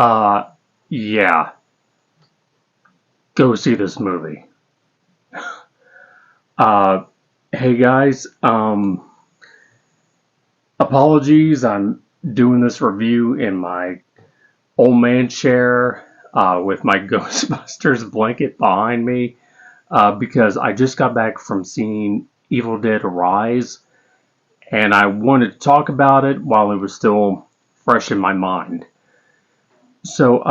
Uh, yeah, go see this movie. Uh, hey guys, apologies, I'm doing this review in my old man chair with my Ghostbusters blanket behind me because I just got back from seeing Evil Dead Rise and I wanted to talk about it while it was still fresh in my mind. So,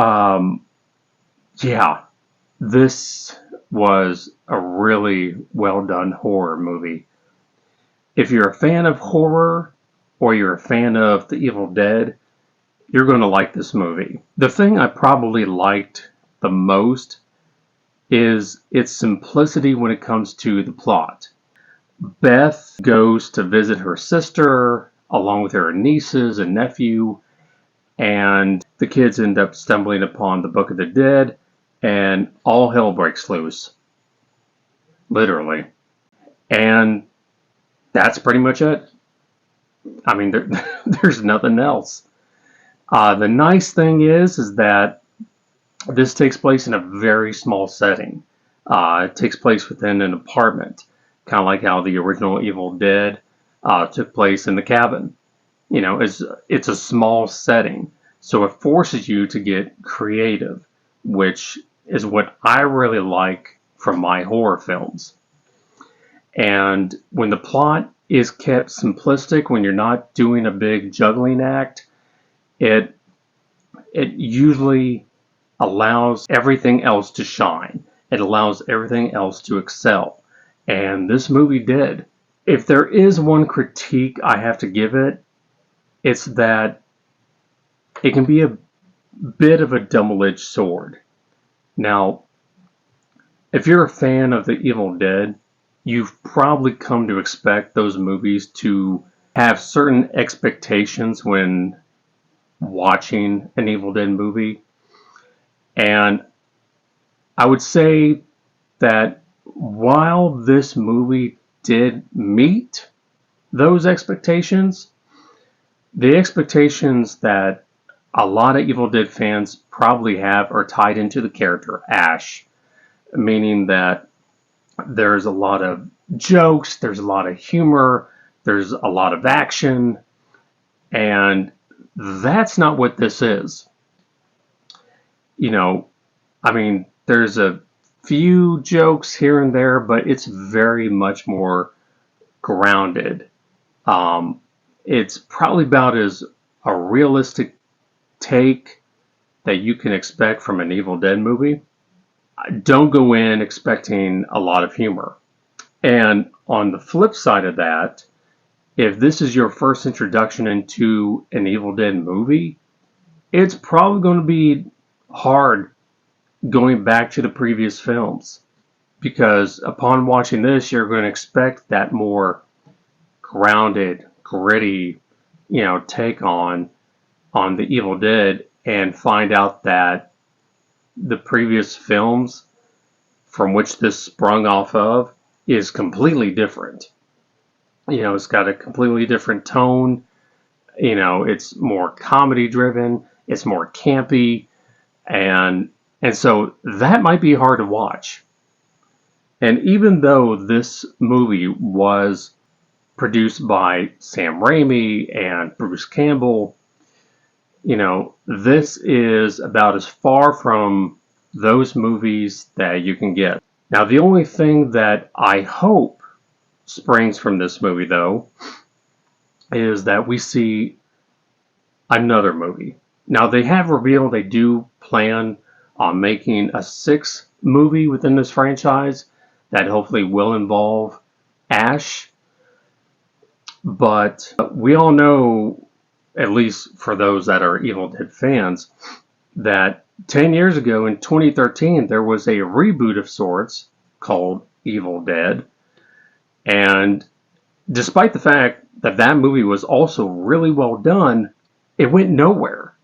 yeah, this was a really well done horror movie. If you're a fan of horror or you're a fan of The Evil Dead, you're going to like this movie. The thing I probably liked the most is its simplicity when it comes to the plot. Beth goes to visit her sister along with her nieces and nephew, and the kids end up stumbling upon the Book of the Dead, and all hell breaks loose, literally. And that's pretty much it. I mean, there's nothing else. The nice thing is that this takes place in a very small setting. It takes place within an apartment, kind of like how the original Evil Dead took place in the cabin. You know, it's a small setting, so it forces you to get creative, which is what I really like from my horror films. And when the plot is kept simplistic, when you're not doing a big juggling act, it it usually allows everything else to shine. It allows everything else to excel. And this movie did. If there is one critique I have to give it, it's that it can be a bit of a double-edged sword. Now, if you're a fan of The Evil Dead, you've probably come to expect those movies to have certain expectations when watching an Evil Dead movie. And I would say that while this movie did meet those expectations, the expectations that a lot of Evil Dead fans probably have are tied into the character Ash, meaning that there's a lot of jokes, there's a lot of humor, there's a lot of action, and that's not what this is. You know, I mean, there's a few jokes here and there, but it's very much more grounded. Um, it's probably about as a realistic take that you can expect from an Evil Dead movie. Don't go in expecting a lot of humor. And on the flip side of that, if this is your first introduction into an Evil Dead movie, it's probably going to be hard going back to the previous films because upon watching this, you're going to expect that more grounded, gritty, take on the Evil Dead, and find out that the previous films from which this sprung off of is completely different. It's got a completely different tone. It's more comedy driven, it's more campy, and so that might be hard to watch. And even though this movie was produced by Sam Raimi and Bruce Campbell, this is about as far from those movies that you can get. Now, the only thing that I hope springs from this movie, though, is that we see another movie. Now, they have revealed they do plan on making a sixth movie within this franchise that hopefully will involve Ash. But we all know, at least for those that are Evil Dead fans, that 10 years ago in 2013, there was a reboot of sorts called Evil Dead. And despite the fact that that movie was also really well done, it went nowhere.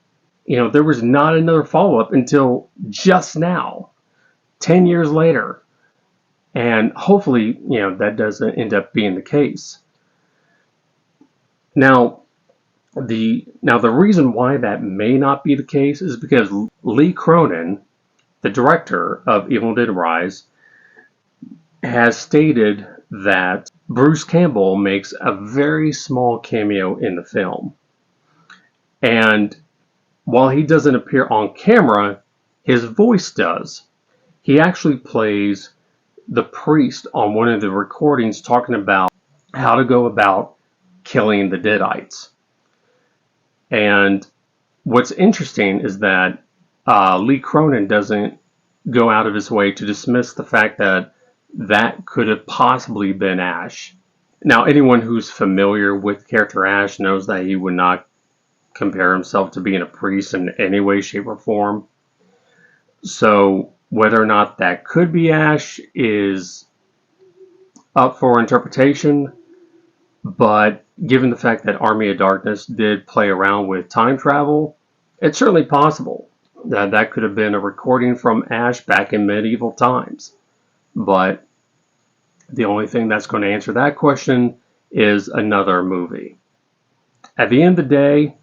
There was not another follow-up until just now, 10 years later. And hopefully, that doesn't end up being the case. Now, Now the reason why that may not be the case is because Lee Cronin, the director of Evil Dead Rise, has stated that Bruce Campbell makes a very small cameo in the film. And while he doesn't appear on camera, his voice does. He actually plays the priest on one of the recordings talking about how to go about killing the Deadites. And what's interesting is that Lee Cronin doesn't go out of his way to dismiss the fact that that could have possibly been Ash. Now, anyone who's familiar with character Ash knows that he would not compare himself to being a priest in any way, shape, or form. So whether or not that could be Ash is up for interpretation, but given the fact that Army of Darkness did play around with time travel, it's certainly possible that that could have been a recording from Ash back in medieval times. But the only thing that's going to answer that question is another movie. At the end of the day,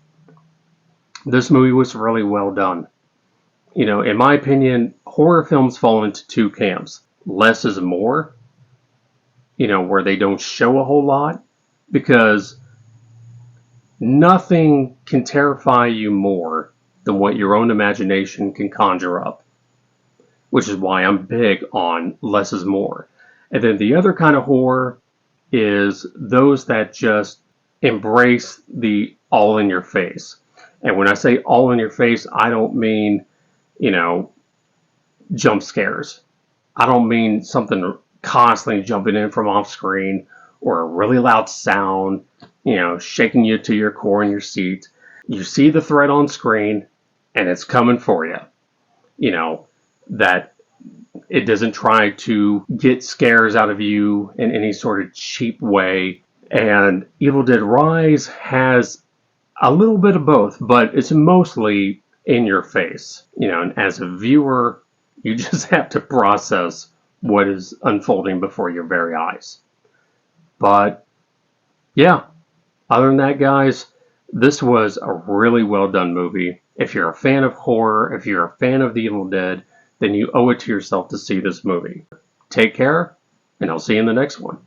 this movie was really well done. You know, in my opinion, horror films fall into two camps. Less is more, you know, where they don't show a whole lot, because nothing can terrify you more than what your own imagination can conjure up, which is why I'm big on less is more. And then the other kind of horror is those that just embrace the all in your face. And when I say all in your face, I don't mean, you know, jump scares. I don't mean something constantly jumping in from off screen or a really loud sound, you know, shaking you to your core in your seat. You see the threat on screen and it's coming for you. You know, that it doesn't try to get scares out of you in any sort of cheap way. And Evil Dead Rise has a little bit of both, but it's mostly in your face. You know, and as a viewer, you just have to process what is unfolding before your very eyes. But yeah, other than that, guys, this was a really well done movie. If you're a fan of horror, if you're a fan of The Evil Dead, then you owe it to yourself to see this movie. Take care, and I'll see you in the next one.